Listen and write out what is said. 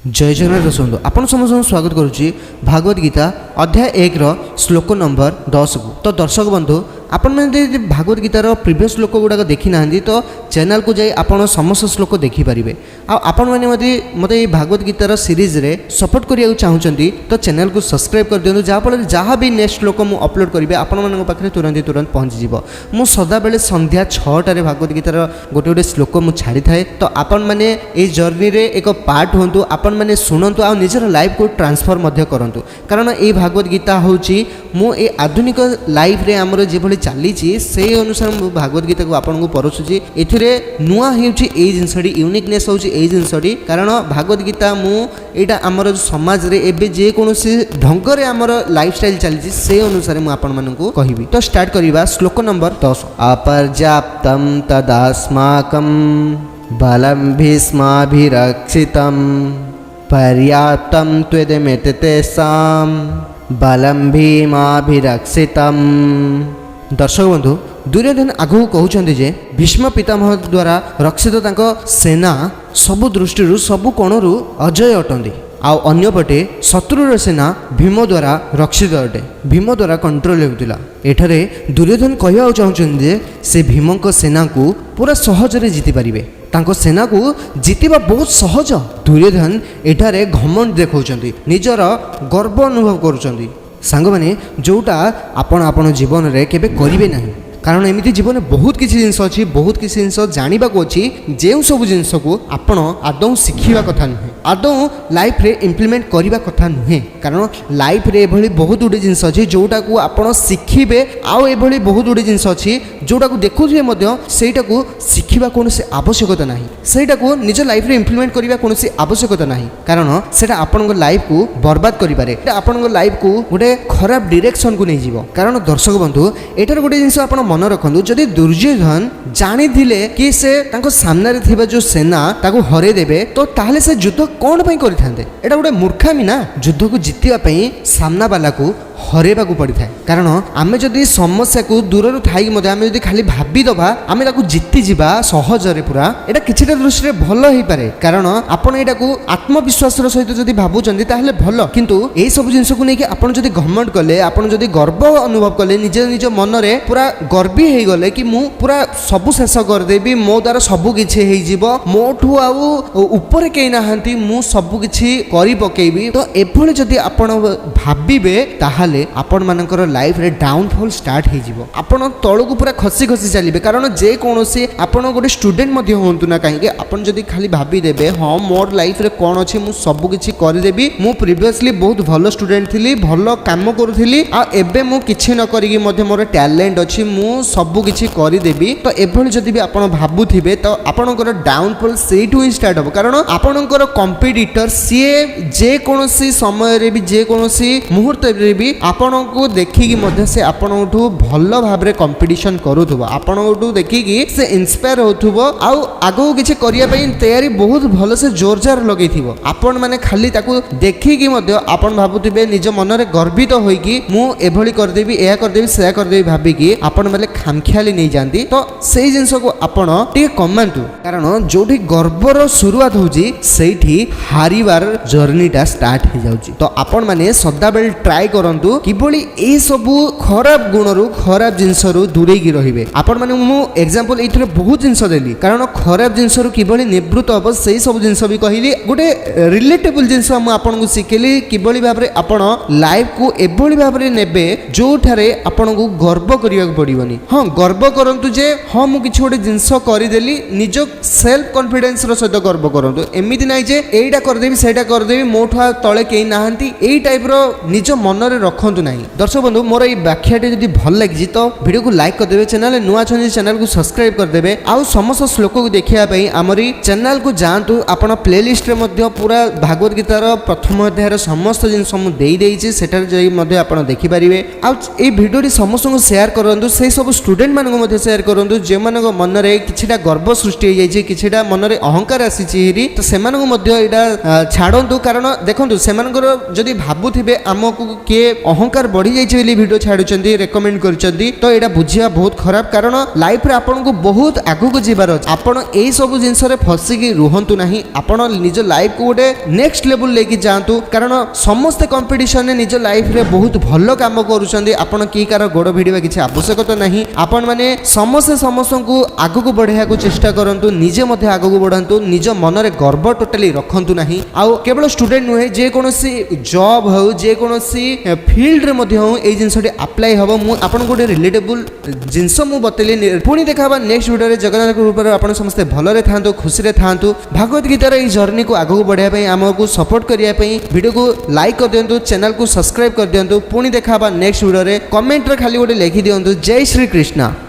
जय जगन्नाथ दर्शक बंधु आपण समस्त स्वागत करुच्ची भागवत गीता अध्याय 1 श्लोक नंबर 10 को। तो दर्शक बंधु आपण मैंने भागवत गीतार प्रिवियस श्लोक गुड़ाक देखी ना तो चैनल को जाई आपण समस्त श्लोक देखिपारे। आपण मैंने मत भागवत गीतार सीरीज रे सपोर्ट करिया चाहूँगी तो चैनल को सब्सक्राइब कर दिखाँ जहाँफल जहाँ भी नेक्स्ट श्लोक मुझे अपलोड करी आपण मान पाखे तुरंत पहुँची मु सदाबले संध्या 6टार भागवत गीतार गोटे गोटे श्लोक मुझे छाड़ी थाए। तो आपण मैंने ये जर्नी रे एक पार्ट हूँ आपण मैंने शुणु आ निजर लाइफ को ट्रांसफर करूँ कारण ये भागवत गीता हूँ मु आधुनिक लाइफ रे आमर जो चली से अनुसार भागवत गीता को आपको परसुची एथिरे नुआ होउची ए जिनसडी यूनिकनेस होउची ए जिनसडी कारण भागवत गीता मु एटा आमर समाज रे एबे जे कोनोसी ढंग रे आमर लाइफस्टाइल चली से अनुसार मु आपन मानकु कहिबी। तो स्टार्ट करिबा श्लोक नंबर 10। अपर्याप्तं तदास्माकं बलं भीष्माभिरक्षितं पर्याप्तं त्वदमेततेषां बलं भीमाभिरक्षितं। दर्शक बंधु दुर्योधन आगु कहते जे भीष्म पितामह द्वारा रक्षित तांको सेना सबु दृष्टि सबु कोणरू अजय अटंती आउ अन्यपटे शत्रुर सेना भीम द्वारा रक्षित अटे भीम द्वारा कंट्रोल होता। एठारे दुर्योधन कहवा चाहते जे से भीमक सेना को पूरा सहजरे जीति पारिबे तांको सेना को जीतिबा बहुत सहज। दुर्योधन एठारे घमंड देखौचंती निजर गर्व अनुभव करुचंती। सांग माने जोटा आपण आपण जीवन रे केबे करिवे नाही कारण एमिति जीवन बहुत किसी जिनस अच्छी बहुत किसी जिनस जानिबा को अच्छी जो सब जिनस को आपण आदौ शिखिबा कथा नुहे आदौ लाइफ रे इम्प्लीमेंट करिबा कथा नुहे कारण लाइफ रे एभली बहुत गुडे जिनस अच्छी जोटा को आपण शिखिबे आउ एभली बहुत गुडे जिनस अच्छी जोटा को देखुथिबे मध्य सेटा को शिखिबा कोनोसी आवश्यकता नाही सेटा को निज लाइफ रे इम्प्लीमेंट करिबा कोनोसी आवश्यकता नाही कारण सेटा आपन लाइफ को बर्बाद करि पारे आपन लाइफ को गोटे खराब डायरेक्शन को नै जीवो। कारण दर्शक बंधु एटार गोटे जिनस आपण मन रखु जदि दुर्योधन जानी कि से तांको सामने रे थिबा जो सेना ताको हरे देबे तो ताहले से युद्ध कोन पई करि थांदे एटा गोटे मूर्खामी ना युद्ध को जितिबा पई सामना वाला को हरेबा को पड़ी थाए कारण आमे जदि समस्या को दूर थाई मध्य आमे जदि खाली भाबी दबा आमे ताको जिति जिबा सहजरे पूरा एटा किछिटा दृष्टि रे भलो हेई पारे कारण आपण एटा को आत्मविश्वास रो सहित जदि भाबुचंदी ताहले भलो किंतु एई सब जिंस को नै कि आपण जदि घमंड कले आपण जदि गर्व अनुभव कले निज मन रे पूरा गर्वी हेई गले कि मु पूरा सब शेष कर देबी मो द्वारा सब किछि हेई जिवो मोठू आउ ऊपर केई नाहंती मु सब किछि करि पकेबी तो एभली जदि आपण भाबिबे ताहले आपण मानकर लाइफ रे डाउनफॉल स्टार्ट हो जिवो आपण तळो को पूरा खसी खसी चलिबे कारण जे कोनोसी आपण गोटे स्टूडेंट मध्ये होंतु ना काहे आपण जदि खाली भाबी देबे हां मोर लाइफ रे कोन अछि मु सब किछि करि देबी मु प्रीवियसली बहुत भलो स्टूडेंट थिली भलो काम करूथिली आ एबे मु किछि न करिकि मध्ये मोर टैलेंट अछि मु सब किछि करि देबी तो एभली जदि भी आपण भाबुथिबे तो आपणकर डाउनफॉल सेठु ही स्टार्ट हो कारण आपणकर कंपीटिटर सीए जे कोनोसी समय रे भी जे कोनोसी मुहूर्त रे भी आपण को देखिकी मध्य से आपणठू भल भाव कंपटीशन करूथबो आपणठू देखिकी से इंस्पायर होथबो आउ आगो किछि करिया पई तयारी बहुत भल से जोरजार लगेथिबो आपण माने खाली ताकू देखिकी मध्य आपण भाबुथिबे निज मन रे गर्वित होईकी मु एभली कर देबी एया कर देबी सेया कर देबी भाबिकी आपण माने खामखियाली नै जानती तो सेही जिंस को आपण टिके कमांतु कारण जोठी गर्वर शुरुआत होजी सेठी हारिबार जर्नीटा स्टार्ट हो जाउची। तो आपण माने सदाबेल ट्राई करंतु किभली ए सबु खराब गुणरू खराब जिनसरू दूरेकी रहिबे आपण माने मु एग्जांपल एथरे बहुत जिनस देली कारण खराब जिनसरू किभली निवृत्त हो सेही सब जिनस भी कहिली गोटे रिलेटेबल जिनस हम आपण को सिखेली किभली भाबरे आपण लाइफ को एभली भाबरे नेबे जोठारे आपण को गर्व करिया पड़िबनी। हां गर्व करंतु जे हां मु किछ गोटे जिनस करि देली निज सेल्फ कॉन्फिडेंस रो सहित गर्व करंतु एमिति नै जे एइडा कर देबी सेटा कर देबी मोठा तळे केई नाहंती एई टाइप रो निज मन रे रखंतु नहीं। दर्शक बंधु मोर ये व्याख्याटी जदि भल लगी तो वीडियो को लाइक कर देबे चैनल नुआ छन चैनल को सब्सक्राइब कर देबे आउ समस्त श्लोक को देखिया पई हमरी चैनल को जानतु आपण प्लेलिस्ट रे मध्ये पूरा भागवत गीतार प्रथम अध्याय रो समस्त जिंस हम देई देइछि सेटर जई मध्ये आपण देखि परिबे आउ ए वीडियो टी समस्त को शेयर करंतु से सब स्टूडेंट मान को मध्ये शेयर करंतु जे मान को मन रे किछिटा गर्व सृष्टि हो जाइछि किछिटा मन रे अहंकार आसीछि हेरी तो सेमान को मध्ये एटा छाडंतु कारण देखंतु सेमानकर जदि भाबुथिबे हमकु के अहंकार बढ़ी जाइए वीडियो छाड़ुंट रेकमेंड कर तो यहाँ बुझा बहुत खराब कारण लाइफ रे आपन को बहुत आगू जीवार अच्छे आपड़ यही सब जिन फसिकी रुहतु ना आपड़ निज लाइफ को गोटे नेक्स्ट लेवल लेके जातु कारण समस्ते कंपटीशन में निज लाइफ रे बहुत भल कम कर कि कार गोड़ भिड़ा किसी आवश्यकता नहीं आपण मैंने समस्ते समस्त को आगू बढ़ाया चेष्टा करूँ निजे आगू बढ़ातु निज मन में गर्व टोटाली रखु ना आउ केवल स्टूडेंट नुहे जेकोसी जॉब हो जेकोसी फील्ड रे ये जिनस अप्लाई हम मुझे गोटे रिलेटेबल जिनस मुझे बतैली पुणी देखा नेक्स्ट वीडियो जगन्नाथ रूप आप समस्ते भलरे था खुशी था भागवत गीतार ये जर्नी को आगू बढ़ाई आमको सपोर्ट करने वीडियो को लाइक कर दिंतु चैनल को सब्सक्राइब कर दिंतु पुणी देखा नेक्स्ट वीडियो कमेंट रे खाली गोटे लिखि दिंतु जय श्री कृष्ण।